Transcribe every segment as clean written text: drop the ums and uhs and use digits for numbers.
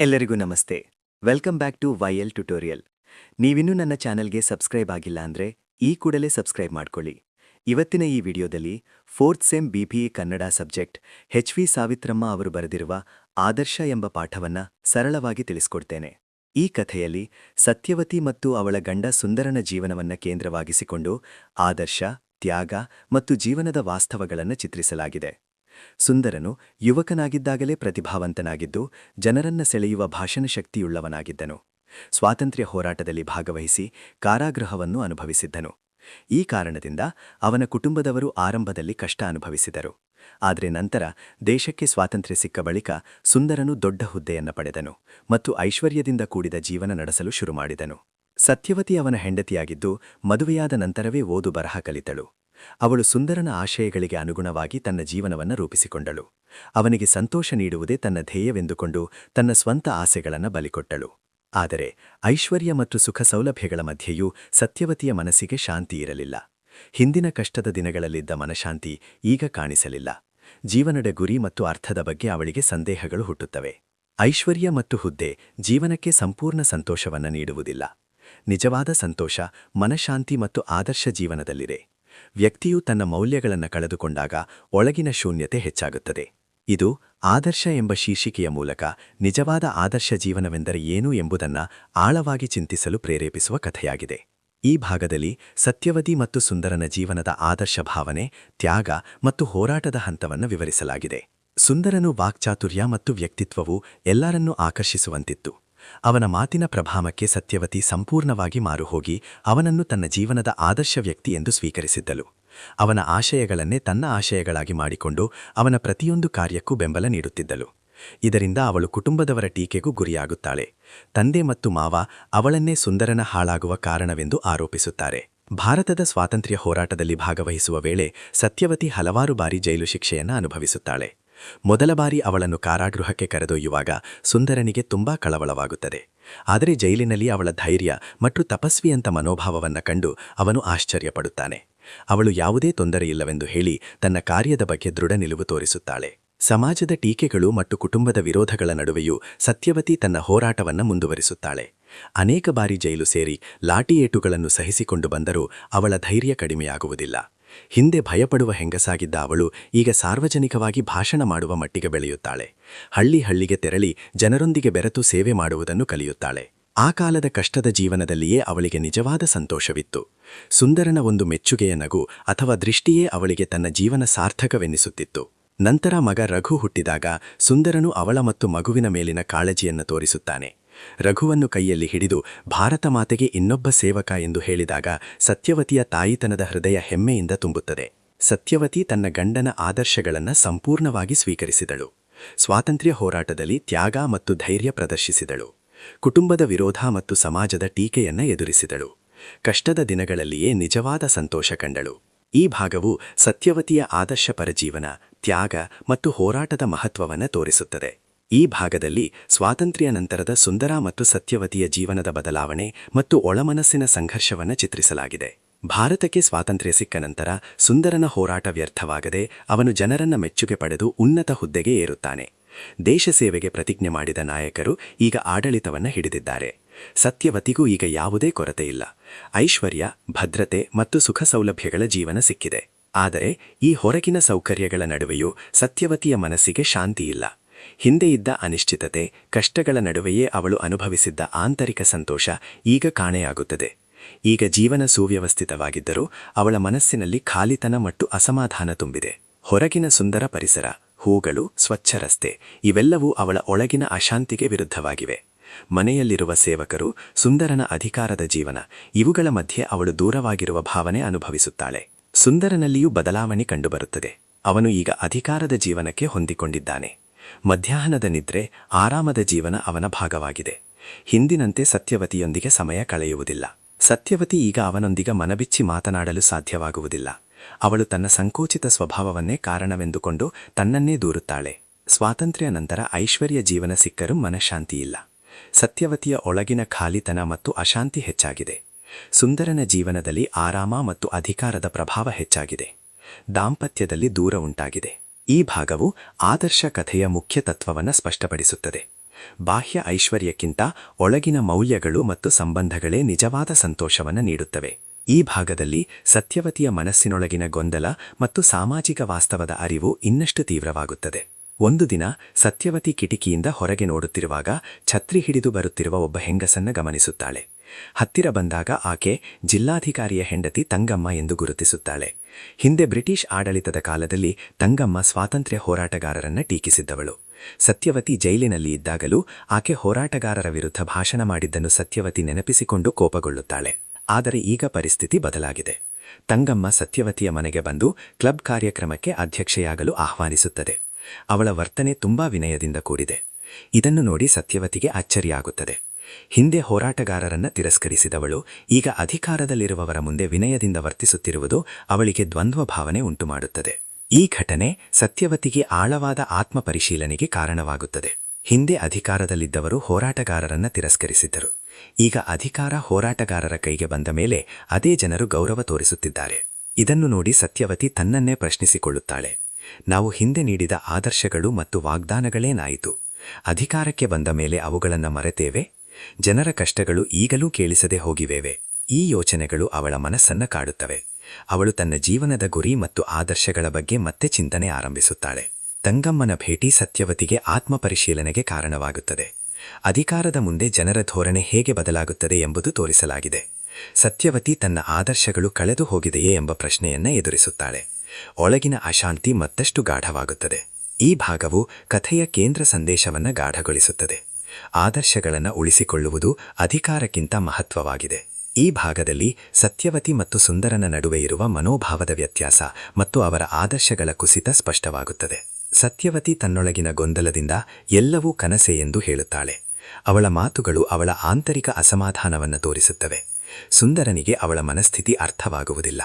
ಎಲ್ಲರಿಗೂ ನಮಸ್ತೆ. Welcome back to YL tutorial. ನೀವಿನ್ನೂ ನನ್ನ ಚಾನೆಲ್ಗೆ ಸಬ್ಸ್ಕ್ರೈಬ್ ಆಗಿಲ್ಲ ಅಂದ್ರೆ ಈ ಕೂಡಲೇ ಸಬ್ಸ್ಕ್ರೈಬ್ ಮಾಡ್ಕೊಳ್ಳಿ. ಇವತ್ತಿನ ಈ ವಿಡಿಯೋದಲ್ಲಿ 4th sem BBA Kannada subject HV Savitramma ಅವರು ಬರೆದಿರುವ ಆದರ್ಶ ಎಂಬ ಪಾಠವನ್ನ ಸರಳವಾಗಿ ತಿಳಿಸ್ಕೊಡ್ತೇನೆ. ಈ ಕಥೆಯಲ್ಲಿ ಸತ್ಯವತಿ ಮತ್ತು ಅವಳ ಗಂಡ ಸುಂದರನ ಜೀವನವನ್ನ ಕೇಂದ್ರವಾಗಿಸಿಕೊಂಡು ಆದರ್ಶ, ತ್ಯಾಗ ಮತ್ತು ಜೀವನದ ವಾಸ್ತವಗಳನ್ನು ಚಿತ್ರಿಸಲಾಗಿದೆ. ಸುಂದರನು ಯುವಕನಾಗಿದ್ದಾಗಲೇ ಪ್ರತಿಭಾವಂತನಾಗಿದ್ದು ಜನರನ್ನ ಸೆಳೆಯುವ ಭಾಷಣ ಶಕ್ತಿಯುಳ್ಳವನಾಗಿದ್ದನು. ಸ್ವಾತಂತ್ರ್ಯ ಹೋರಾಟದಲ್ಲಿ ಭಾಗವಹಿಸಿ ಕಾರಾಗೃಹವನ್ನು ಅನುಭವಿಸಿದ್ದನು. ಈ ಕಾರಣದಿಂದ ಅವನ ಕುಟುಂಬದವರು ಆರಂಭದಲ್ಲಿ ಕಷ್ಟ ಅನುಭವಿಸಿದರು. ಆದರೆ ನಂತರ ದೇಶಕ್ಕೆ ಸ್ವಾತಂತ್ರ್ಯ ಸಿಕ್ಕ ಬಳಿಕ ಸುಂದರನು ದೊಡ್ಡ ಹುದ್ದೆಯನ್ನ ಪಡೆದನು ಮತ್ತು ಐಶ್ವರ್ಯದಿಂದ ಕೂಡಿದ ಜೀವನ ನಡೆಸಲು ಶುರುಮಾಡಿದನು. ಸತ್ಯವತಿ ಅವನ ಹೆಂಡತಿಯಾಗಿದ್ದು ಮದುವೆಯಾದ ನಂತರವೇ ಓದು ಬರಹ ಕಲಿತಳು. ಅವಳು ಸುಂದರನ ಆಶಯಗಳಿಗೆ ಅನುಗುಣವಾಗಿ ತನ್ನ ಜೀವನವನ್ನು ರೂಪಿಸಿಕೊಂಡಳು. ಅವನಿಗೆ ಸಂತೋಷ ನೀಡುವುದೇ ತನ್ನ ಧ್ಯೇಯವೆಂದುಕೊಂಡು ತನ್ನ ಸ್ವಂತ ಆಸೆಗಳನ್ನು ಬಲಿಕೊಟ್ಟಳು. ಆದರೆ ಐಶ್ವರ್ಯ ಮತ್ತು ಸುಖ ಸೌಲಭ್ಯಗಳ ಮಧ್ಯೆಯೂ ಸತ್ಯವತಿಯ ಮನಸ್ಸಿಗೆ ಶಾಂತಿ ಇರಲಿಲ್ಲ. ಹಿಂದಿನ ಕಷ್ಟದ ದಿನಗಳಲ್ಲಿದ್ದ ಮನಶಾಂತಿ ಈಗ ಕಾಣಿಸಲಿಲ್ಲ. ಜೀವನದ ಗುರಿ ಮತ್ತು ಅರ್ಥದ ಬಗ್ಗೆ ಅವಳಿಗೆ ಸಂದೇಹಗಳು ಹುಟ್ಟುತ್ತವೆ. ಐಶ್ವರ್ಯ ಮತ್ತು ಹುದ್ದೆ ಜೀವನಕ್ಕೆ ಸಂಪೂರ್ಣ ಸಂತೋಷವನ್ನು ನೀಡುವುದಿಲ್ಲ. ನಿಜವಾದ ಸಂತೋಷ ಮನಶಾಂತಿ ಮತ್ತು ಆದರ್ಶ ಜೀವನದಲ್ಲಿದೆ. ವ್ಯಕ್ತಿಯು ತನ್ನ ಮೌಲ್ಯಗಳನ್ನು ಕಳೆದುಕೊಂಡಾಗ ಒಳಗಿನ ಶೂನ್ಯತೆ ಹೆಚ್ಚಾಗುತ್ತದೆ. ಇದು ಆದರ್ಶ ಎಂಬ ಶೀರ್ಷಿಕೆಯ ಮೂಲಕ ನಿಜವಾದ ಆದರ್ಶ ಜೀವನವೆಂದರೆ ಏನು ಎಂಬುದನ್ನು ಆಳವಾಗಿ ಚಿಂತಿಸಲು ಪ್ರೇರೇಪಿಸುವ ಕಥೆಯಾಗಿದೆ. ಈ ಭಾಗದಲ್ಲಿ ಸತ್ಯವತಿ ಮತ್ತು ಸುಂದರನ ಜೀವನದ ಆದರ್ಶ ಭಾವನೆ, ತ್ಯಾಗ ಮತ್ತು ಹೋರಾಟದ ಹಂತವನ್ನು ವಿವರಿಸಲಾಗಿದೆ. ಸುಂದರನು ವಾಕ್ಚಾತುರ್ಯ ಮತ್ತು ವ್ಯಕ್ತಿತ್ವವು ಎಲ್ಲರನ್ನೂ ಆಕರ್ಷಿಸುವಂತಿತ್ತು. ಅವನ ಮಾತಿನ ಪ್ರಭಾವಕ್ಕೆ ಸತ್ಯವತಿ ಸಂಪೂರ್ಣವಾಗಿ ಮಾರುಹೋಗಿ ಅವನನ್ನು ತನ್ನ ಜೀವನದ ಆದರ್ಶ ವ್ಯಕ್ತಿ ಎಂದು ಸ್ವೀಕರಿಸಿದ್ದಳು. ಅವನ ಆಶಯಗಳನ್ನೇ ತನ್ನ ಆಶಯಗಳಾಗಿ ಮಾಡಿಕೊಂಡು ಅವನ ಪ್ರತಿಯೊಂದು ಕಾರ್ಯಕ್ಕೂ ಬೆಂಬಲ ನೀಡುತ್ತಿದ್ದಳು. ಇದರಿಂದ ಅವಳು ಕುಟುಂಬದವರ ಟೀಕೆಗೂ ಗುರಿಯಾಗುತ್ತಾಳೆ. ತಂದೆ ಮತ್ತು ಮಾವ ಅವಳನ್ನೇ ಸುಂದರನ ಹಾಳಾಗುವ ಕಾರಣವೆಂದು ಆರೋಪಿಸುತ್ತಾರೆ. ಭಾರತದ ಸ್ವಾತಂತ್ರ್ಯ ಹೋರಾಟದಲ್ಲಿ ಭಾಗವಹಿಸುವ ವೇಳೆ ಸತ್ಯವತಿ ಹಲವಾರು ಬಾರಿ ಜೈಲು ಶಿಕ್ಷೆಯನ್ನು ಅನುಭವಿಸುತ್ತಾಳೆ. ಮೊದಲ ಬಾರಿ ಅವಳನ್ನು ಕಾರಾಗೃಹಕ್ಕೆ ಕರೆದೊಯ್ಯುವಾಗ ಸುಂದರನಿಗೆ ತುಂಬಾ ಕಳವಳವಾಗುತ್ತದೆ. ಆದರೆ ಜೈಲಿನಲ್ಲಿ ಅವಳ ಧೈರ್ಯ ಮತ್ತು ತಪಸ್ವಿಯಂತ ಮನೋಭಾವವನ್ನು ಕಂಡು ಅವನು ಆಶ್ಚರ್ಯಪಡುತ್ತಾನೆ. ಅವಳು ಯಾವುದೇ ತೊಂದರೆಯಿಲ್ಲವೆಂದು ಹೇಳಿ ತನ್ನ ಕಾರ್ಯದ ಬಗ್ಗೆ ದೃಢ ನಿಲುವು ತೋರಿಸುತ್ತಾಳೆ. ಸಮಾಜದ ಟೀಕೆಗಳು ಮತ್ತು ಕುಟುಂಬದ ವಿರೋಧಗಳ ನಡುವೆಯೂ ಸತ್ಯವತಿ ತನ್ನ ಹೋರಾಟವನ್ನು ಮುಂದುವರಿಸುತ್ತಾಳೆ. ಅನೇಕ ಬಾರಿ ಜೈಲು ಸೇರಿ ಲಾಠಿ ಏಟುಗಳನ್ನು ಸಹಿಸಿಕೊಂಡು ಬಂದರೂ ಅವಳ ಧೈರ್ಯ ಕಡಿಮೆಯಾಗುವುದಿಲ್ಲ. ಹಿಂದೆ ಭಯಪಡುವ ಹೆಂಗಸಾಗಿದ್ದ ಅವಳು ಈಗ ಸಾರ್ವಜನಿಕವಾಗಿ ಭಾಷಣ ಮಾಡುವ ಮಟ್ಟಿಗೆ ಬೆಳೆಯುತ್ತಾಳೆ. ಹಳ್ಳಿ ಹಳ್ಳಿಗೆ ತೆರಳಿ ಜನರೊಂದಿಗೆ ಬೆರೆತು ಸೇವೆ ಮಾಡುವುದನ್ನು ಕಲಿಯುತ್ತಾಳೆ. ಆ ಕಾಲದ ಕಷ್ಟದ ಜೀವನದಲ್ಲಿಯೇ ಅವಳಿಗೆ ನಿಜವಾದ ಸಂತೋಷವಿತ್ತು. ಸುಂದರನ ಒಂದು ಮೆಚ್ಚುಗೆಯ ನಗು ಅಥವಾ ದೃಷ್ಟಿಯೇ ಅವಳಿಗೆ ತನ್ನ ಜೀವನ ಸಾರ್ಥಕವೆನ್ನಿಸುತ್ತಿತ್ತು. ನಂತರ ಮಗ ರಘು ಹುಟ್ಟಿದಾಗ ಸುಂದರನು ಅವಳ ಮತ್ತು ಮಗುವಿನ ಮೇಲಿನ ಕಾಳಜಿಯನ್ನು ತೋರಿಸುತ್ತಾನೆ. ರಘುವನ್ನು ಕೈಯಲ್ಲಿ ಹಿಡಿದು ಭಾರತ ಮಾತೆಗೆ ಇನ್ನೊಬ್ಬ ಸೇವಕ ಎಂದು ಹೇಳಿದಾಗ ಸತ್ಯವತಿಯ ತಾಯಿತನದ ಹೃದಯ ಹೆಮ್ಮೆಯಿಂದ ತುಂಬುತ್ತದೆ. ಸತ್ಯವತಿ ತನ್ನ ಗಂಡನ ಆದರ್ಶಗಳನ್ನು ಸಂಪೂರ್ಣವಾಗಿ ಸ್ವೀಕರಿಸಿದಳು. ಸ್ವಾತಂತ್ರ್ಯ ಹೋರಾಟದಲ್ಲಿ ತ್ಯಾಗ ಮತ್ತು ಧೈರ್ಯ ಪ್ರದರ್ಶಿಸಿದಳು. ಕುಟುಂಬದ ವಿರೋಧ ಮತ್ತು ಸಮಾಜದ ಟೀಕೆಯನ್ನು ಎದುರಿಸಿದಳು. ಕಷ್ಟದ ದಿನಗಳಲ್ಲಿಯೇ ನಿಜವಾದ ಸಂತೋಷ ಕಂಡಳು. ಈ ಭಾಗವು ಸತ್ಯವತಿಯ ಆದರ್ಶಪರ ಜೀವನ, ತ್ಯಾಗ ಮತ್ತು ಹೋರಾಟದ ಮಹತ್ವವನ್ನು ತೋರಿಸುತ್ತದೆ. ಈ ಭಾಗದಲ್ಲಿ ಸ್ವಾತಂತ್ರ್ಯ ನಂತರದ ಸುಂದರ ಮತ್ತು ಸತ್ಯವತಿಯ ಜೀವನದ ಬದಲಾವಣೆ ಮತ್ತು ಒಳಮನಸ್ಸಿನ ಸಂಘರ್ಷವನ್ನು ಚಿತ್ರಿಸಲಾಗಿದೆ. ಭಾರತಕ್ಕೆ ಸ್ವಾತಂತ್ರ್ಯ ಸಿಕ್ಕ ನಂತರ ಸುಂದರನ ಹೋರಾಟ ವ್ಯರ್ಥವಾಗದೆ ಅವನು ಜನರನ್ನ ಮೆಚ್ಚುಗೆ ಪಡೆದು ಉನ್ನತ ಹುದ್ದೆಗೆ ಏರುತ್ತಾನೆ. ದೇಶ ಸೇವೆಗೆ ಪ್ರತಿಜ್ಞೆ ಮಾಡಿದ ನಾಯಕರು ಈಗ ಆಡಳಿತವನ್ನು ಹಿಡಿದಿದ್ದಾರೆ. ಸತ್ಯವತಿಗೂ ಈಗ ಯಾವುದೇ ಕೊರತೆಯಿಲ್ಲ. ಐಶ್ವರ್ಯ, ಭದ್ರತೆ ಮತ್ತು ಸುಖ ಸೌಲಭ್ಯಗಳ ಜೀವನ ಸಿಕ್ಕಿದೆ. ಆದರೆ ಈ ಹೊರಗಿನ ಸೌಕರ್ಯಗಳ ನಡುವೆಯೂ ಸತ್ಯವತಿಯ ಮನಸ್ಸಿಗೆ ಶಾಂತಿಯಿಲ್ಲ. ಹಿಂದೆ ಇದ್ದ ಅನಿಶ್ಚಿತತೆ, ಕಷ್ಟಗಳ ನಡುವೆಯೇ ಅವಳು ಅನುಭವಿಸಿದ್ದ ಆಂತರಿಕ ಸಂತೋಷ ಈಗ ಕಾಣೆಯಾಗುತ್ತದೆ. ಈಗ ಜೀವನ ಸುವ್ಯವಸ್ಥಿತವಾಗಿದ್ದರೂ ಅವಳ ಮನಸ್ಸಿನಲ್ಲಿ ಖಾಲಿತನ ಮತ್ತು ಅಸಮಾಧಾನ ತುಂಬಿದೆ. ಹೊರಗಿನ ಸುಂದರ ಪರಿಸರ, ಹೂಗಳು, ಸ್ವಚ್ಛ ರಸ್ತೆ ಇವೆಲ್ಲವೂ ಅವಳ ಒಳಗಿನ ಅಶಾಂತಿಗೆ ವಿರುದ್ಧವಾಗಿವೆ. ಮನೆಯಲ್ಲಿರುವ ಸೇವಕರು, ಸುಂದರನ ಅಧಿಕಾರದ ಜೀವನ ಇವುಗಳ ಮಧ್ಯೆ ಅವಳು ದೂರವಾಗಿರುವ ಭಾವನೆ ಅನುಭವಿಸುತ್ತಾಳೆ. ಸುಂದರನಲ್ಲಿಯೂ ಬದಲಾವಣೆ ಕಂಡುಬರುತ್ತದೆ. ಅವನು ಈಗ ಅಧಿಕಾರದ ಜೀವನಕ್ಕೆ ಹೊಂದಿಕೊಂಡಿದ್ದಾನೆ. ಮಧ್ಯಾಹ್ನದ ನಿದ್ರೆ, ಆರಾಮದ ಜೀವನ ಅವನ ಭಾಗವಾಗಿದೆ. ಹಿಂದಿನಂತೆ ಸತ್ಯವತಿಯೊಂದಿಗೆ ಸಮಯ ಕಳೆಯುವುದಿಲ್ಲ. ಸತ್ಯವತಿ ಈಗ ಅವನೊಂದಿಗೆ ಮನಬಿಚ್ಚಿ ಮಾತನಾಡಲು ಸಾಧ್ಯವಾಗುವುದಿಲ್ಲ. ಅವಳು ತನ್ನ ಸಂಕೋಚಿತ ಸ್ವಭಾವವನ್ನೇ ಕಾರಣವೆಂದುಕೊಂಡು ತನ್ನನ್ನೇ ದೂರುತ್ತಾಳೆ. ಸ್ವಾತಂತ್ರ್ಯ ನಂತರ ಐಶ್ವರ್ಯ ಜೀವನ ಸಿಕ್ಕರೂ ಮನಃಶಾಂತಿಯಿಲ್ಲ. ಸತ್ಯವತಿಯ ಒಳಗಿನ ಖಾಲಿತನ ಮತ್ತು ಅಶಾಂತಿ ಹೆಚ್ಚಾಗಿದೆ. ಸುಂದರನ ಜೀವನದಲ್ಲಿ ಆರಾಮ ಮತ್ತು ಅಧಿಕಾರದ ಪ್ರಭಾವ ಹೆಚ್ಚಾಗಿದೆ. ದಾಂಪತ್ಯದಲ್ಲಿ ದೂರ ಉಂಟಾಗಿದೆ. ಈ ಭಾಗವು ಆದರ್ಶ ಕಥೆಯ ಮುಖ್ಯ ತತ್ವವನ್ನು ಸ್ಪಷ್ಟಪಡಿಸುತ್ತದೆ. ಬಾಹ್ಯ ಐಶ್ವರ್ಯಕ್ಕಿಂತ ಒಳಗಿನ ಮೌಲ್ಯಗಳು ಮತ್ತು ಸಂಬಂಧಗಳೇ ನಿಜವಾದ ಸಂತೋಷವನ್ನು ನೀಡುತ್ತವೆ. ಈ ಭಾಗದಲ್ಲಿ ಸತ್ಯವತಿಯ ಮನಸ್ಸಿನೊಳಗಿನ ಗೊಂದಲ ಮತ್ತು ಸಾಮಾಜಿಕ ವಾಸ್ತವದ ಅರಿವು ಇನ್ನಷ್ಟು ತೀವ್ರವಾಗುತ್ತದೆ. ಒಂದು ದಿನ ಸತ್ಯವತಿ ಕಿಟಕಿಯಿಂದ ಹೊರಗೆ ನೋಡುತ್ತಿರುವಾಗ ಛತ್ರಿ ಹಿಡಿದು ಬರುತ್ತಿರುವ ಒಬ್ಬ ಹೆಂಗಸನ್ನ ಗಮನಿಸುತ್ತಾಳೆ. ಹತ್ತಿರ ಬಂದಾಗ ಆಕೆ ಜಿಲ್ಲಾಧಿಕಾರಿಯ ಹೆಂಡತಿ ತಂಗಮ್ಮ ಎಂದು ಗುರುತಿಸುತ್ತಾಳೆ. ಹಿಂದೆ ಬ್ರಿಟಿಷ್ ಆಡಳಿತದ ಕಾಲದಲ್ಲಿ ತಂಗಮ್ಮ ಸ್ವಾತಂತ್ರ್ಯ ಹೋರಾಟಗಾರರನ್ನ ಟೀಕಿಸಿದ್ದವಳು. ಸತ್ಯವತಿ ಜೈಲಿನಲ್ಲಿ ಇದ್ದಾಗಲೂ ಆಕೆ ಹೋರಾಟಗಾರರ ವಿರುದ್ಧ ಭಾಷಣ ಮಾಡಿದ್ದನ್ನು ಸತ್ಯವತಿ ನೆನಪಿಸಿಕೊಂಡು ಕೋಪಗೊಳ್ಳುತ್ತಾಳೆ. ಆದರೆ ಈಗ ಪರಿಸ್ಥಿತಿ ಬದಲಾಗಿದೆ. ತಂಗಮ್ಮ ಸತ್ಯವತಿಯ ಮನೆಗೆ ಬಂದು ಕ್ಲಬ್ ಕಾರ್ಯಕ್ರಮಕ್ಕೆ ಅಧ್ಯಕ್ಷೆಯಾಗಲು ಆಹ್ವಾನಿಸುತ್ತದೆ. ಅವಳ ವರ್ತನೆ ತುಂಬಾ ವಿನಯದಿಂದ ಕೂಡಿದೆ. ಇದನ್ನು ನೋಡಿ ಸತ್ಯವತಿಗೆ ಅಚ್ಚರಿಯಾಗುತ್ತದೆ. ಹಿಂದೆ ಹೋರಾಟಗಾರರನ್ನ ತಿರಸ್ಕರಿಸಿದವಳು ಈಗ ಅಧಿಕಾರದಲ್ಲಿರುವವರ ಮುಂದೆ ವಿನಯದಿಂದ ವರ್ತಿಸುತ್ತಿರುವುದು ಅವಳಿಗೆ ದ್ವಂದ್ವ ಭಾವನೆ ಉಂಟುಮಾಡುತ್ತದೆ. ಈ ಘಟನೆ ಸತ್ಯವತಿಗೆ ಆಳವಾದ ಆತ್ಮಪರಿಶೀಲನೆಗೆ ಕಾರಣವಾಗುತ್ತದೆ. ಹಿಂದೆ ಅಧಿಕಾರದಲ್ಲಿದ್ದವರು ಹೋರಾಟಗಾರರನ್ನ ತಿರಸ್ಕರಿಸಿದ್ದರು. ಈಗ ಅಧಿಕಾರ ಹೋರಾಟಗಾರರ ಕೈಗೆ ಬಂದ ಮೇಲೆ ಅದೇ ಜನರು ಗೌರವ ತೋರಿಸುತ್ತಿದ್ದಾರೆ. ಇದನ್ನು ನೋಡಿ ಸತ್ಯವತಿ ತನ್ನನ್ನೇ ಪ್ರಶ್ನಿಸಿಕೊಳ್ಳುತ್ತಾಳೆ. ನಾವು ಹಿಂದೆ ನೀಡಿದ ಆದರ್ಶಗಳು ಮತ್ತು ವಾಗ್ದಾನಗಳೇನಾಯಿತು? ಅಧಿಕಾರಕ್ಕೆ ಬಂದ ಮೇಲೆ ಅವುಗಳನ್ನು ಮರೆತೇವೆ? ಜನರ ಕಷ್ಟಗಳು ಈಗಲೂ ಕೇಳಿಸದೆ ಹೋಗಿವೆವೆ? ಈ ಯೋಚನೆಗಳು ಅವಳ ಮನಸ್ಸನ್ನ ಕಾಡುತ್ತವೆ. ಅವಳು ತನ್ನ ಜೀವನದ ಗುರಿ ಮತ್ತು ಆದರ್ಶಗಳ ಬಗ್ಗೆ ಮತ್ತೆ ಚಿಂತನೆ ಆರಂಭಿಸುತ್ತಾಳೆ. ತಂಗಮ್ಮನ ಭೇಟಿ ಸತ್ಯವತಿಗೆ ಆತ್ಮಪರಿಶೀಲನೆಗೆ ಕಾರಣವಾಗುತ್ತದೆ. ಅಧಿಕಾರದ ಮುಂದೆ ಜನರ ಧೋರಣೆ ಹೇಗೆ ಬದಲಾಗುತ್ತದೆ ಎಂಬುದು ತೋರಿಸಲಾಗಿದೆ. ಸತ್ಯವತಿ ತನ್ನ ಆದರ್ಶಗಳು ಕಳೆದು ಹೋಗಿದೆಯೇ ಎಂಬ ಪ್ರಶ್ನೆಯನ್ನ ಎದುರಿಸುತ್ತಾಳೆ. ಒಳಗಿನ ಅಶಾಂತಿ ಮತ್ತಷ್ಟು ಗಾಢವಾಗುತ್ತದೆ. ಈ ಭಾಗವು ಕಥೆಯ ಕೇಂದ್ರ ಸಂದೇಶವನ್ನ ಗಾಢಗೊಳಿಸುತ್ತದೆ. ಆದರ್ಶಗಳನ್ನು ಉಳಿಸಿಕೊಳ್ಳುವುದು ಅಧಿಕಾರಕ್ಕಿಂತ ಮಹತ್ವವಾಗಿದೆ. ಈ ಭಾಗದಲ್ಲಿ ಸತ್ಯವತಿ ಮತ್ತು ಸುಂದರನ ನಡುವೆ ಇರುವ ಮನೋಭಾವದ ವ್ಯತ್ಯಾಸ ಮತ್ತು ಅವರ ಆದರ್ಶಗಳ ಕುಸಿತ ಸ್ಪಷ್ಟವಾಗುತ್ತದೆ. ಸತ್ಯವತಿ ತನ್ನೊಳಗಿನ ಗೊಂದಲದಿಂದ ಎಲ್ಲವೂ ಕನಸೆ ಎಂದು ಹೇಳುತ್ತಾಳೆ. ಅವಳ ಮಾತುಗಳು ಅವಳ ಆಂತರಿಕ ಅಸಮಾಧಾನವನ್ನು ತೋರಿಸುತ್ತವೆ. ಸುಂದರನಿಗೆ ಅವಳ ಮನಸ್ಥಿತಿ ಅರ್ಥವಾಗುವುದಿಲ್ಲ.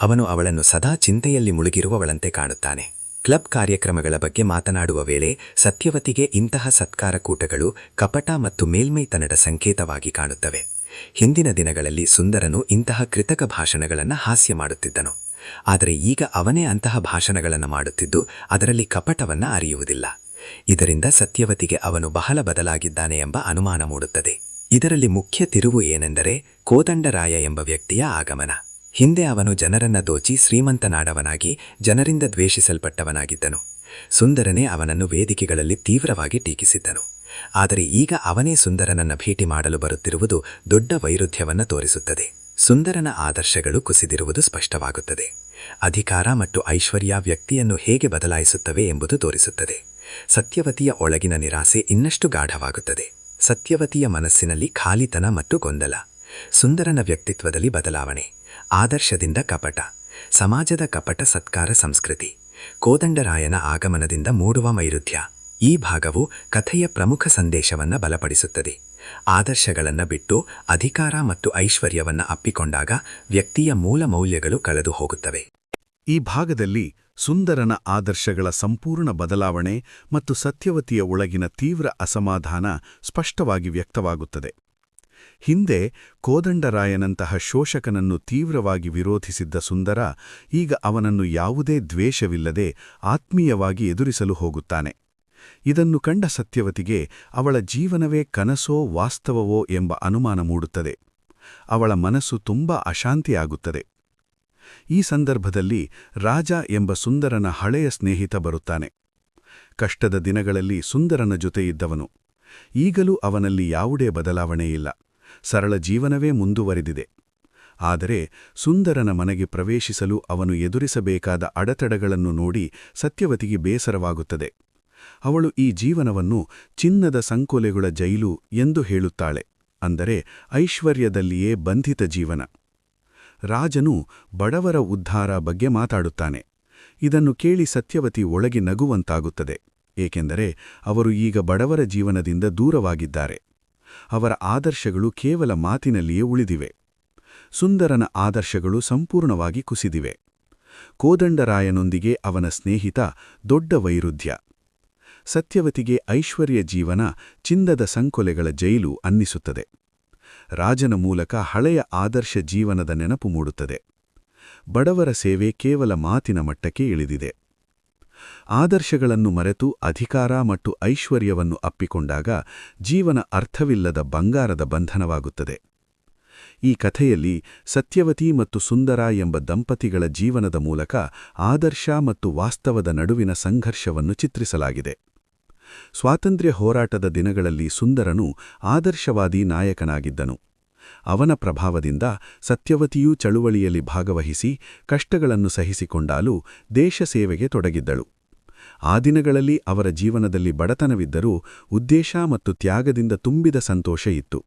ಅವನು ಅವಳನ್ನು ಸದಾ ಚಿಂತೆಯಲ್ಲಿ ಮುಳುಗಿರುವವಳಂತೆ ಕಾಣುತ್ತಾನೆ. ಕ್ಲಬ್ ಕಾರ್ಯಕ್ರಮಗಳ ಬಗ್ಗೆ ಮಾತನಾಡುವ ವೇಳೆ ಸತ್ಯವತಿಗೆ ಇಂತಹ ಸತ್ಕಾರ ಕೂಟಗಳು ಕಪಟ ಮತ್ತು ಮೇಲ್ಮೈತನದ ಸಂಕೇತವಾಗಿ ಕಾಣುತ್ತವೆ. ಹಿಂದಿನ ದಿನಗಳಲ್ಲಿ ಸುಂದರನು ಇಂತಹ ಕೃತಕ ಭಾಷಣಗಳನ್ನು ಹಾಸ್ಯ ಮಾಡುತ್ತಿದ್ದನು. ಆದರೆ ಈಗ ಅವನೇ ಅಂತಹ ಭಾಷಣಗಳನ್ನು ಮಾಡುತ್ತಿದ್ದು ಅದರಲ್ಲಿ ಕಪಟವನ್ನ ಅರಿಯುವುದಿಲ್ಲ. ಇದರಿಂದ ಸತ್ಯವತಿಗೆ ಅವನು ಬಹಳ ಬದಲಾಗಿದ್ದಾನೆ ಎಂಬ ಅನುಮಾನ ಮೂಡುತ್ತದೆ. ಇದರಲ್ಲಿ ಮುಖ್ಯ ತಿರುವು ಏನೆಂದರೆ ಕೋದಂಡರಾಯ ಎಂಬ ವ್ಯಕ್ತಿಯ ಆಗಮನ. ಹಿಂದೆ ಅವನು ಜನರನ್ನ ದೋಚಿ ಶ್ರೀಮಂತನಾದವನಾಗಿ ಜನರಿಂದ ದ್ವೇಷಿಸಲ್ಪಟ್ಟವನಾಗಿದ್ದನು. ಸುಂದರನೇ ಅವನನ್ನು ವೇದಿಕೆಗಳಲ್ಲಿ ತೀವ್ರವಾಗಿ ಟೀಕಿಸಿದ್ದನು. ಆದರೆ ಈಗ ಅವನೇ ಸುಂದರನನ್ನ ಭೇಟಿ ಮಾಡಲು ಬರುತ್ತಿರುವುದು ದೊಡ್ಡ ವೈರುಧ್ಯವನ್ನು ತೋರಿಸುತ್ತದೆ. ಸುಂದರನ ಆದರ್ಶಗಳು ಕುಸಿದಿರುವುದು ಸ್ಪಷ್ಟವಾಗುತ್ತದೆ. ಅಧಿಕಾರ ಮತ್ತು ಐಶ್ವರ್ಯ ವ್ಯಕ್ತಿಯನ್ನು ಹೇಗೆ ಬದಲಾಯಿಸುತ್ತವೆ ಎಂಬುದು ತೋರಿಸುತ್ತದೆ. ಸತ್ಯವತಿಯ ಒಳಗಿನ ನಿರಾಸೆ ಇನ್ನಷ್ಟು ಗಾಢವಾಗುತ್ತದೆ. ಸತ್ಯವತಿಯ ಮನಸ್ಸಿನಲ್ಲಿ ಖಾಲಿತನ ಮತ್ತು ಗೊಂದಲ. ಸುಂದರನ ವ್ಯಕ್ತಿತ್ವದಲ್ಲಿ ಬದಲಾವಣೆ, ಆದರ್ಶದಿಂದ ಕಪಟ, ಸಮಾಜದ ಕಪಟ ಸತ್ಕಾರ ಸಂಸ್ಕೃತಿ, ಕೋದಂಡರಾಯನ ಆಗಮನದಿಂದ ಮೂಡುವ ವೈರುಧ್ಯ. ಈ ಭಾಗವು ಕಥೆಯ ಪ್ರಮುಖ ಸಂದೇಶವನ್ನು ಬಲಪಡಿಸುತ್ತದೆ. ಆದರ್ಶಗಳನ್ನು ಬಿಟ್ಟು ಅಧಿಕಾರ ಮತ್ತು ಐಶ್ವರ್ಯವನ್ನು ಅಪ್ಪಿಕೊಂಡಾಗ ವ್ಯಕ್ತಿಯ ಮೂಲ ಮೌಲ್ಯಗಳು ಕಳೆದು ಹೋಗುತ್ತವೆ. ಈ ಭಾಗದಲ್ಲಿ ಸುಂದರನ ಆದರ್ಶಗಳ ಸಂಪೂರ್ಣ ಬದಲಾವಣೆ ಮತ್ತು ಸತ್ಯವತಿಯ ಒಳಗಿನ ತೀವ್ರ ಅಸಮಾಧಾನ ಸ್ಪಷ್ಟವಾಗಿ ವ್ಯಕ್ತವಾಗುತ್ತದೆ. ಹಿಂದೆ ಕೋದಂಡರಾಯನಂತಹ ಶೋಷಕನನ್ನು ತೀವ್ರವಾಗಿ ವಿರೋಧಿಸಿದ್ದ ಸುಂದರ ಈಗ ಅವನನ್ನು ಯಾವುದೇ ದ್ವೇಷವಿಲ್ಲದೆ ಆತ್ಮೀಯವಾಗಿ ಎದುರಿಸಲು ಹೋಗುತ್ತಾನೆ. ಇದನ್ನು ಕಂಡ ಸತ್ಯವತಿಗೆ ಅವಳ ಜೀವನವೇ ಕನಸೋ ವಾಸ್ತವವೋ ಎಂಬ ಅನುಮಾನ ಮೂಡುತ್ತದೆ. ಅವಳ ಮನಸ್ಸು ತುಂಬಾ ಅಶಾಂತಿಯಾಗುತ್ತದೆ. ಈ ಸಂದರ್ಭದಲ್ಲಿ ರಾಜ ಎಂಬ ಸುಂದರನ ಹಳೆಯ ಸ್ನೇಹಿತ ಬರುತ್ತಾನೆ. ಕಷ್ಟದ ದಿನಗಳಲ್ಲಿ ಸುಂದರನ ಜೊತೆ ಇದ್ದವನು. ಈಗಲೂ ಅವನಲ್ಲಿ ಯಾವುದೇ ಬದಲಾವಣೆಯಿಲ್ಲ. ಸರಳ ಜೀವನವೇ ಮುಂದುವರಿದಿದೆ. ಆದರೆ ಸುಂದರನ ಮನೆಗೆ ಪ್ರವೇಶಿಸಲು ಅವನು ಎದುರಿಸಬೇಕಾದ ಅಡೆತಡೆಗಳನ್ನು ನೋಡಿ ಸತ್ಯವತಿಗೆ ಬೇಸರವಾಗುತ್ತದೆ. ಅವಳು ಈ ಜೀವನವನ್ನು ಚಿನ್ನದ ಸಂಕೋಲೆಗಳ ಜೈಲು ಎಂದು ಹೇಳುತ್ತಾಳೆ. ಅಂದರೆ ಐಶ್ವರ್ಯದಲ್ಲಿಯೇ ಬಂಧಿತ ಜೀವನ. ರಾಜನು ಬಡವರ ಉದ್ಧಾರ ಬಗ್ಗೆ ಮಾತಾಡುತ್ತಾನೆ. ಇದನ್ನು ಕೇಳಿ ಸತ್ಯವತಿ ಒಳಗೆ ನಗುವಂತಾಗುತ್ತದೆ. ಏಕೆಂದರೆ ಅವರು ಈಗ ಬಡವರ ಜೀವನದಿಂದ ದೂರವಾಗಿದ್ದಾರೆ. ಅವರ ಆದರ್ಶಗಳು ಕೇವಲ ಮಾತಿನಲ್ಲಿಯೇ ಉಳಿದಿವೆ. ಸುಂದರನ ಆದರ್ಶಗಳು ಸಂಪೂರ್ಣವಾಗಿ ಕುಸಿದಿವೆ. ಕೋದಂಡರಾಯನೊಂದಿಗೆ ಅವನ ಸ್ನೇಹಿತ ದೊಡ್ಡ ವೈರುಧ್ಯ. ಸತ್ಯವತಿಗೆ ಐಶ್ವರ್ಯ ಜೀವನ ಚಿನ್ನದ ಸಂಕೊಲೆಗಳ ಜೈಲು ಅನ್ನಿಸುತ್ತದೆ. ರಾಜನ ಮೂಲಕ ಹಳೆಯ ಆದರ್ಶ ಜೀವನದ ನೆನಪು ಮೂಡುತ್ತದೆ. ಬಡವರ ಸೇವೆ ಕೇವಲ ಮಾತಿನ ಮಟ್ಟಕ್ಕೆ ಇಳಿದಿದೆ. ಆದರ್ಶಗಳನ್ನು ಮರೆತು ಅಧಿಕಾರ ಮತ್ತು ಐಶ್ವರ್ಯವನ್ನು ಅಪ್ಪಿಕೊಂಡಾಗ ಜೀವನ ಅರ್ಥವಿಲ್ಲದ ಬಂಗಾರದ ಬಂಧನವಾಗುತ್ತದೆ. ಈ ಕಥೆಯಲ್ಲಿ ಸತ್ಯವತಿ ಮತ್ತು ಸುಂದರ ಎಂಬ ದಂಪತಿಗಳ ಜೀವನದ ಮೂಲಕ ಆದರ್ಶ ಮತ್ತು ವಾಸ್ತವದ ನಡುವಿನ ಸಂಘರ್ಷವನ್ನು ಚಿತ್ರಿಸಲಾಗಿದೆ. ಸ್ವಾತಂತ್ರ್ಯ ಹೋರಾಟದ ದಿನಗಳಲ್ಲಿ ಸುಂದರನು ಆದರ್ಶವಾದಿ ನಾಯಕನಾಗಿದ್ದನು. ಅವನ ಪ್ರಭಾವದಿಂದ ಸತ್ಯವತಿಯೂ ಚಳುವಳಿಯಲ್ಲಿ ಭಾಗವಹಿಸಿ ಕಷ್ಟಗಳನ್ನು ಸಹಿಸಿಕೊಂಡಾಲೂ ದೇಶ ಸೇವೆಗೆ ತೊಡಗಿದ್ದಳು. ಆ ದಿನಗಳಲ್ಲಿ ಅವರ ಜೀವನದಲ್ಲಿ ಬಡತನವಿದ್ದರೂ ಉದ್ದೇಶ ಮತ್ತು ತ್ಯಾಗದಿಂದ ತುಂಬಿದ ಸಂತೋಷ ಇತ್ತು.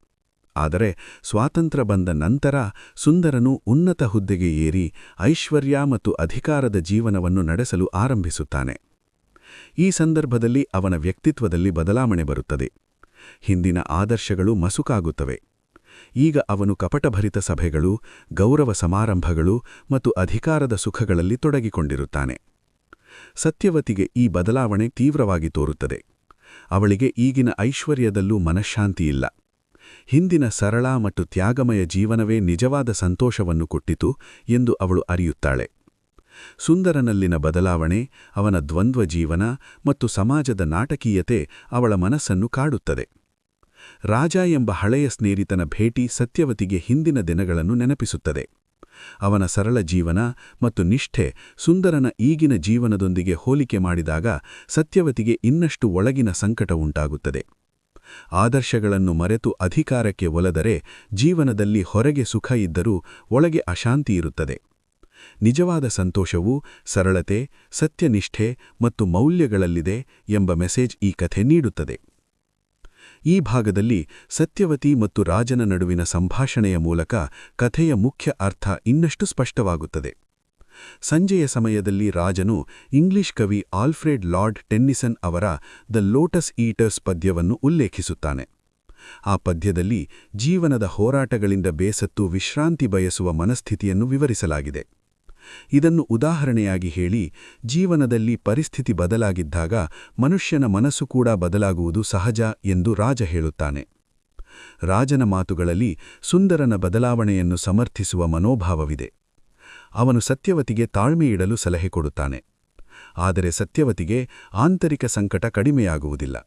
ಆದರೆ ಸ್ವಾತಂತ್ರ್ಯ ಬಂದ ನಂತರ ಸುಂದರನು ಉನ್ನತ ಹುದ್ದೆಗೆ ಏರಿ ಐಶ್ವರ್ಯ ಮತ್ತು ಅಧಿಕಾರದ ಜೀವನವನ್ನು ನಡೆಸಲು ಆರಂಭಿಸುತ್ತಾನೆ. ಈ ಸಂದರ್ಭದಲ್ಲಿ ಅವನ ವ್ಯಕ್ತಿತ್ವದಲ್ಲಿ ಬದಲಾವಣೆ ಬರುತ್ತದೆ. ಹಿಂದಿನ ಆದರ್ಶಗಳು ಮಸುಕಾಗುತ್ತವೆ. ಈಗ ಅವನು ಕಪಟಭರಿತ ಸಭೆಗಳು, ಗೌರವ ಸಮಾರಂಭಗಳು ಮತ್ತು ಅಧಿಕಾರದ ಸುಖಗಳಲ್ಲಿ ತೊಡಗಿಕೊಂಡಿರುತ್ತಾನೆ. ಸತ್ಯವತಿಗೆ ಈ ಬದಲಾವಣೆ ತೀವ್ರವಾಗಿ ತೋರುತ್ತದೆ. ಅವಳಿಗೆ ಈಗಿನ ಐಶ್ವರ್ಯದಲ್ಲೂ ಮನಃಶಾಂತಿಯಿಲ್ಲ. ಹಿಂದಿನ ಸರಳ ಮತ್ತು ತ್ಯಾಗಮಯ ಜೀವನವೇ ನಿಜವಾದ ಸಂತೋಷವನ್ನು ಕೊಟ್ಟಿತು ಎಂದು ಅವಳು ಅರಿಯುತ್ತಾಳೆ. ಸುಂದರನಲ್ಲಿನ ಬದಲಾವಣೆ, ಅವನ ದ್ವಂದ್ವ ಜೀವನ ಮತ್ತು ಸಮಾಜದ ನಾಟಕೀಯತೆ ಅವಳ ಮನಸ್ಸನ್ನು ಕಾಡುತ್ತದೆ. ರಾಜ ಎಂಬ ಹಳೆಯ ಸ್ನೇಹಿತನ ಭೇಟಿ ಸತ್ಯವತಿಗೆ ಹಿಂದಿನ ದಿನಗಳನ್ನು ನೆನಪಿಸುತ್ತದೆ. ಅವನ ಸರಳ ಜೀವನ ಮತ್ತು ನಿಷ್ಠೆ ಸುಂದರನ ಈಗಿನ ಜೀವನದೊಂದಿಗೆ ಹೋಲಿಕೆ ಮಾಡಿದಾಗ ಸತ್ಯವತಿಗೆ ಇನ್ನಷ್ಟು ಒಳಗಿನ ಸಂಕಟ ಉಂಟಾಗುತ್ತದೆ. ಆದರ್ಶಗಳನ್ನು ಮರೆತು ಅಧಿಕಾರಕ್ಕೆ ಒಲದರೆ ಜೀವನದಲ್ಲಿ ಹೊರಗೆ ಸುಖ ಇದ್ದರೂ ಒಳಗೆ ಅಶಾಂತಿಯಿರುತ್ತದೆ. ನಿಜವಾದ ಸಂತೋಷವು ಸರಳತೆ, ಸತ್ಯನಿಷ್ಠೆ ಮತ್ತು ಮೌಲ್ಯಗಳಲ್ಲಿದೆ ಎಂಬ ಮೆಸೇಜ್ ಈ ಕಥೆ ನೀಡುತ್ತದೆ. ಈ ಭಾಗದಲ್ಲಿ ಸತ್ಯವತಿ ಮತ್ತು ರಾಜನ ನಡುವಿನ ಸಂಭಾಷಣೆಯ ಮೂಲಕ ಕಥೆಯ ಮುಖ್ಯ ಅರ್ಥ ಇನ್ನಷ್ಟು ಸ್ಪಷ್ಟವಾಗುತ್ತದೆ. ಸಂಜೆಯ ಸಮಯದಲ್ಲಿ ರಾಜನು ಇಂಗ್ಲಿಷ್ ಕವಿ ಆಲ್ಫ್ರೆಡ್ ಲಾರ್ಡ್ ಟೆನ್ನಿಸನ್ ಅವರ ದ ಲೋಟಸ್ ಈಟರ್ಸ್ ಪದ್ಯವನ್ನು ಉಲ್ಲೇಖಿಸುತ್ತಾನೆ. ಆ ಪದ್ಯದಲ್ಲಿ ಜೀವನದ ಹೋರಾಟಗಳಿಂದ ಬೇಸತ್ತು ವಿಶ್ರಾಂತಿ ಬಯಸುವ ಮನಸ್ಥಿತಿಯನ್ನು ವಿವರಿಸಲಾಗಿದೆ. ಇದನ್ನು ಉದಾಹರಣೆಯಾಗಿ ಹೇಳಿ, ಜೀವನದಲ್ಲಿ ಪರಿಸ್ಥಿತಿ ಬದಲಾಗಿದ್ದಾಗ ಮನುಷ್ಯನ ಮನಸ್ಸು ಕೂಡ ಬದಲಾಗುವುದು ಸಹಜ ಎಂದು ರಾಜ ಹೇಳುತ್ತಾನೆ. ರಾಜನ ಮಾತುಗಳಲ್ಲಿ ಸುಂದರನ ಬದಲಾವಣೆಯನ್ನು ಸಮರ್ಥಿಸುವ ಮನೋಭಾವವಿದೆ. ಅವನು ಸತ್ಯವತಿಗೆ ತಾಳ್ಮೆಯಿಡಲು ಸಲಹೆ ಕೊಡುತ್ತಾನೆ. ಆದರೆ ಸತ್ಯವತಿಗೆ ಆಂತರಿಕ ಸಂಕಟ ಕಡಿಮೆಯಾಗುವುದಿಲ್ಲ.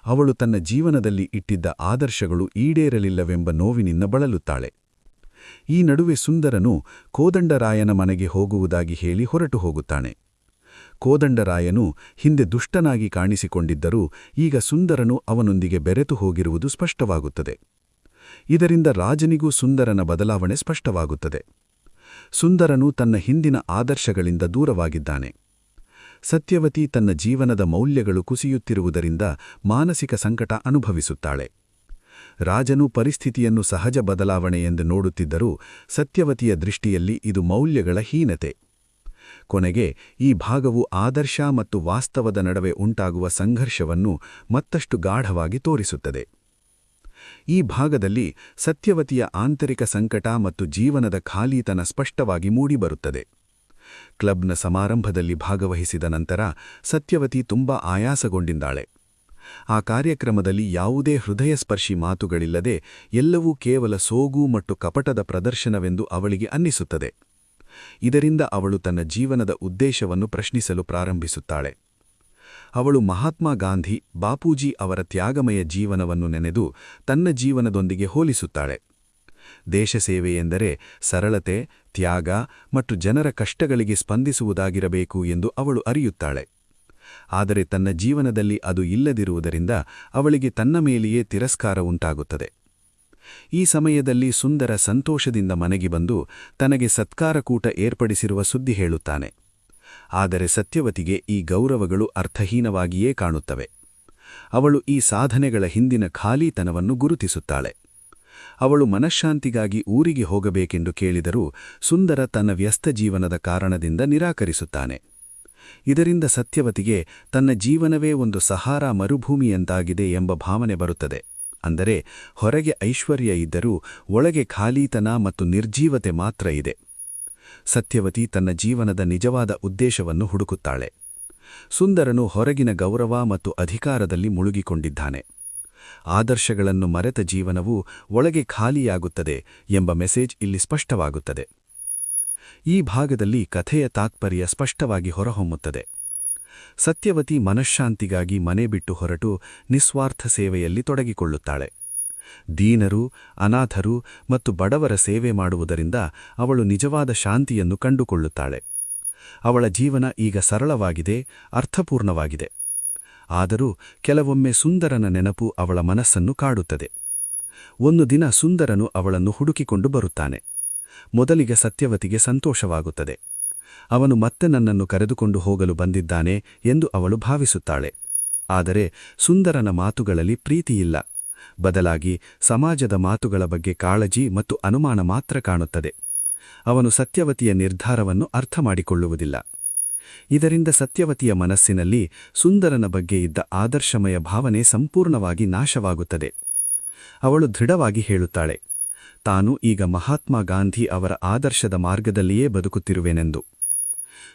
ಅವಳು ತನ್ನ ಜೀವನದಲ್ಲಿ ಇಟ್ಟಿದ್ದ ಆದರ್ಶಗಳು ಈಡೇರಲಿಲ್ಲವೆಂಬ ನೋವಿನಿಂದ ಬಳಲುತ್ತಾಳೆ. ಈ ನಡುವೆ ಸುಂದರನು ಕೋದಂಡರಾಯನ ಮನೆಗೆ ಹೋಗುವುದಾಗಿ ಹೇಳಿ ಹೊರಟು ಹೋಗುತ್ತಾನೆ. ಕೋದಂಡರಾಯನು ಹಿಂದೆ ದುಷ್ಟನಾಗಿ ಕಾಣಿಸಿಕೊಂಡಿದ್ದರೂ ಈಗ ಸುಂದರನು ಅವನೊಂದಿಗೆ ಬೆರೆತು ಹೋಗಿರುವುದು ಸ್ಪಷ್ಟವಾಗುತ್ತದೆ. ಇದರಿಂದ ರಾಜನಿಗೂ ಸುಂದರನ ಬದಲಾವಣೆ ಸ್ಪಷ್ಟವಾಗುತ್ತದೆ. ಸುಂದರನು ತನ್ನ ಹಿಂದಿನ ಆದರ್ಶಗಳಿಂದ ದೂರವಾಗಿದ್ದಾನೆ. ಸತ್ಯವತಿ ತನ್ನ ಜೀವನದ ಮೌಲ್ಯಗಳು ಕುಸಿಯುತ್ತಿರುವುದರಿಂದ ಮಾನಸಿಕ ಸಂಕಟ ಅನುಭವಿಸುತ್ತಾಳೆ. ರಾಜನು ಪರಿಸ್ಥಿತಿಯನ್ನು ಸಹಜ ಬದಲಾವಣೆ ಎಂದು ನೋಡುತ್ತಿದ್ದರೂ ಸತ್ಯವತಿಯ ದೃಷ್ಟಿಯಲ್ಲಿ ಇದು ಮೌಲ್ಯಗಳ ಹೀನತೆ. ಕೊನೆಗೆ ಈ ಭಾಗವು ಆದರ್ಶ ಮತ್ತು ವಾಸ್ತವದ ನಡುವೆ ಉಂಟಾಗುವ ಸಂಘರ್ಷವನ್ನು ಮತ್ತಷ್ಟು ಗಾಢವಾಗಿ ತೋರಿಸುತ್ತದೆ. ಈ ಭಾಗದಲ್ಲಿ ಸತ್ಯವತಿಯ ಆಂತರಿಕ ಸಂಕಟ ಮತ್ತು ಜೀವನದ ಖಾಲಿತನ ಸ್ಪಷ್ಟವಾಗಿ ಮೂಡಿಬರುತ್ತದೆ. ಕ್ಲಬ್ನ ಸಮಾರಂಭದಲ್ಲಿ ಭಾಗವಹಿಸಿದ ನಂತರ ಸತ್ಯವತಿ ತುಂಬಾ ಆಯಾಸಗೊಂಡಿದ್ದಾಳೆ. ಆ ಕಾರ್ಯಕ್ರಮದಲ್ಲಿ ಯಾವುದೇ ಹೃದಯಸ್ಪರ್ಶಿ ಮಾತುಗಳಿಲ್ಲದೆ ಎಲ್ಲವೂ ಕೇವಲ ಸೋಗು ಮತ್ತು ಕಪಟದ ಪ್ರದರ್ಶನವೆಂದು ಅವಳಿಗೆ ಅನ್ನಿಸುತ್ತದೆ. ಇದರಿಂದ ಅವಳು ತನ್ನ ಜೀವನದ ಉದ್ದೇಶವನ್ನು ಪ್ರಶ್ನಿಸಲು ಪ್ರಾರಂಭಿಸುತ್ತಾಳೆ. ಅವಳು ಮಹಾತ್ಮ ಗಾಂಧಿ, ಬಾಪೂಜಿ ಅವರ ತ್ಯಾಗಮಯ ಜೀವನವನ್ನು ನೆನೆದು ತನ್ನ ಜೀವನದೊಂದಿಗೆ ಹೋಲಿಸುತ್ತಾಳೆ. ದೇಶಸೇವೆ ಎಂದರೆ ಸರಳತೆ, ತ್ಯಾಗ ಮತ್ತು ಜನರ ಕಷ್ಟಗಳಿಗೆ ಸ್ಪಂದಿಸುವುದಾಗಿರಬೇಕು ಎಂದು ಅವಳು ಅರಿಯುತ್ತಾಳೆ. ಆದರೆ ತನ್ನ ಜೀವನದಲ್ಲಿ ಅದು ಇಲ್ಲದಿರುವುದರಿಂದ ಅವಳಿಗೆ ತನ್ನ ಮೇಲೆಯೇ ತಿರಸ್ಕಾರ ಉಂಟಾಗುತ್ತದೆ. ಈ ಸಮಯದಲ್ಲಿ ಸುಂದರ ಸಂತೋಷದಿಂದ ಮನೆಗೆ ಬಂದು ತನಗೆ ಸತ್ಕಾರಕೂಟ ಏರ್ಪಡಿಸಿರುವ ಸುದ್ದಿ ಹೇಳುತ್ತಾನೆ. ಆದರೆ ಸತ್ಯವತಿಗೆ ಈ ಗೌರವಗಳು ಅರ್ಥಹೀನವಾಗಿಯೇ ಕಾಣುತ್ತವೆ. ಅವಳು ಈ ಸಾಧನೆಗಳ ಹಿಂದಿನ ಖಾಲಿತನವನ್ನು ಗುರುತಿಸುತ್ತಾಳೆ. ಅವಳು ಮನಃಶಾಂತಿಗಾಗಿ ಊರಿಗೆ ಹೋಗಬೇಕೆಂದು ಕೇಳಿದರೂ ಸುಂದರ ತನ್ನ ವ್ಯಸ್ತ ಜೀವನದ ಕಾರಣದಿಂದ ನಿರಾಕರಿಸುತ್ತಾನೆ. ಇದರಿಂದ ಸತ್ಯವತಿಗೆ ತನ್ನ ಜೀವನವೇ ಒಂದು ಸಹಾರಾ ಮರುಭೂಮಿಯಂತಾಗಿದೆ ಎಂಬ ಭಾವನೆ ಬರುತ್ತದೆ. ಅಂದರೆ ಹೊರಗೆ ಐಶ್ವರ್ಯ ಇದ್ದರೂ ಒಳಗೆ ಖಾಲಿತನ ಮತ್ತು ನಿರ್ಜೀವತೆ ಮಾತ್ರ ಇದೆ. ಸತ್ಯವತಿ ತನ್ನ ಜೀವನದ ನಿಜವಾದ ಉದ್ದೇಶವನ್ನು ಹುಡುಕುತ್ತಾಳೆ. ಸುಂದರನು ಹೊರಗಿನ ಗೌರವ ಮತ್ತು ಅಧಿಕಾರದಲ್ಲಿ ಮುಳುಗಿಕೊಂಡಿದ್ದಾನೆ. ಆದರ್ಶಗಳನ್ನು ಮರೆತ ಜೀವನವು ಒಳಗೆ ಖಾಲಿಯಾಗುತ್ತದೆ ಎಂಬ ಮೆಸೇಜ್ ಇಲ್ಲಿ ಸ್ಪಷ್ಟವಾಗುತ್ತದೆ. ಈ ಭಾಗದಲ್ಲಿ ಕಥೆಯ ತಾತ್ಪರ್ಯ ಸ್ಪಷ್ಟವಾಗಿ ಹೊರಹೊಮ್ಮುತ್ತದೆ. ಸತ್ಯವತಿ ಮನಃಶಾಂತಿಗಾಗಿ ಮನೆ ಬಿಟ್ಟು ಹೊರಟು ನಿಸ್ವಾರ್ಥ ಸೇವೆಯಲ್ಲಿ ತೊಡಗಿಕೊಳ್ಳುತ್ತಾಳೆ. ದೀನರು, ಅನಾಥರು ಮತ್ತು ಬಡವರ ಸೇವೆ ಮಾಡುವುದರಿಂದ ಅವಳು ನಿಜವಾದ ಶಾಂತಿಯನ್ನು ಕಂಡುಕೊಳ್ಳುತ್ತಾಳೆ. ಅವಳ ಜೀವನ ಈಗ ಸರಳವಾಗಿದೆ, ಅರ್ಥಪೂರ್ಣವಾಗಿದೆ. ಆದರೂ ಕೆಲವೊಮ್ಮೆ ಸುಂದರನ ನೆನಪು ಅವಳ ಮನಸ್ಸನ್ನು ಕಾಡುತ್ತದೆ. ಒಂದು ದಿನ ಸುಂದರನು ಅವಳನ್ನು ಹುಡುಕಿಕೊಂಡು ಬರುತ್ತಾನೆ. ಮೊದಲಿಗೆ ಸತ್ಯವತಿಗೆ ಸಂತೋಷವಾಗುತ್ತದೆ. ಅವನು ಮತ್ತೆ ನನ್ನನ್ನು ಕರೆದುಕೊಂಡು ಹೋಗಲು ಬಂದಿದ್ದಾನೆ ಎಂದು ಅವಳು ಭಾವಿಸುತ್ತಾಳೆ. ಆದರೆ ಸುಂದರನ ಮಾತುಗಳಲ್ಲಿ ಪ್ರೀತಿಯಿಲ್ಲ. ಬದಲಾಗಿ ಸಮಾಜದ ಮಾತುಗಳ ಬಗ್ಗೆ ಕಾಳಜಿ ಮತ್ತು ಅನುಮಾನ ಮಾತ್ರ ಕಾಣುತ್ತದೆ. ಅವನು ಸತ್ಯವತಿಯ ನಿರ್ಧಾರವನ್ನು ಅರ್ಥಮಾಡಿಕೊಳ್ಳುವುದಿಲ್ಲ. ಇದರಿಂದ ಸತ್ಯವತಿಯ ಮನಸ್ಸಿನಲ್ಲಿ ಸುಂದರನ ಬಗ್ಗೆ ಇದ್ದ ಆದರ್ಶಮಯ ಭಾವನೆ ಸಂಪೂರ್ಣವಾಗಿ ನಾಶವಾಗುತ್ತದೆ. ಅವಳು ದೃಢವಾಗಿ ಹೇಳುತ್ತಾಳೆ, ತಾನು ಈಗ ಮಹಾತ್ಮ ಗಾಂಧಿ ಅವರ ಆದರ್ಶದ ಮಾರ್ಗದಲ್ಲಿಯೇ ಬದುಕುತ್ತಿರುವೆನೆಂದು.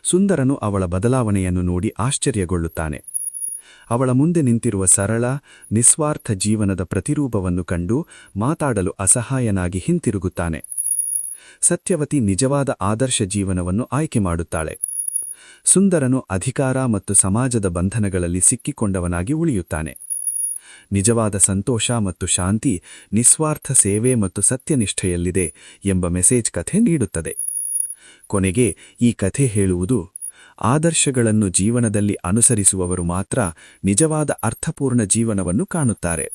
ಸುಂದರನು ಅವಳ ಬದಲಾವಣೆಯನ್ನು ನೋಡಿ ಆಶ್ಚರ್ಯಗೊಳ್ಳುತ್ತಾನೆ. ಅವಳ ಮುಂದೆ ನಿಂತಿರುವ ಸರಳ, ನಿಸ್ವಾರ್ಥ ಜೀವನದ ಪ್ರತಿರೂಪವನ್ನು ಕಂಡು ಮಾತಾಡಲು ಅಸಹಾಯನಾಗಿ ಹಿಂತಿರುಗುತ್ತಾನೆ. ಸತ್ಯವತಿ ನಿಜವಾದ ಆದರ್ಶ ಜೀವನವನ್ನು ಆಯ್ಕೆ ಮಾಡುತ್ತಾಳೆ. ಸುಂದರನು ಅಧಿಕಾರ ಮತ್ತು ಸಮಾಜದ ಬಂಧನಗಳಲ್ಲಿ ಸಿಕ್ಕಿಕೊಂಡವನಾಗಿ ಉಳಿಯುತ್ತಾನೆ. ನಿಜವಾದ ಸಂತೋಷ ಮತ್ತು ಶಾಂತಿ ನಿಸ್ವಾರ್ಥ ಸೇವೆ ಮತ್ತು ಸತ್ಯನಿಷ್ಠೆಯಲ್ಲಿದೆ ಎಂಬ ಮೆಸೇಜ್ ಕಥೆ ನೀಡುತ್ತದೆ. ಕೊನೆಗೆ ಈ ಕಥೆ ಹೇಳುವುದು, ಆದರ್ಶಗಳನ್ನು ಜೀವನದಲ್ಲಿ ಅನುಸರಿಸುವವರು ಮಾತ್ರ ನಿಜವಾದ ಅರ್ಥಪೂರ್ಣ ಜೀವನವನ್ನು ಕಾಣುತ್ತಾರೆ.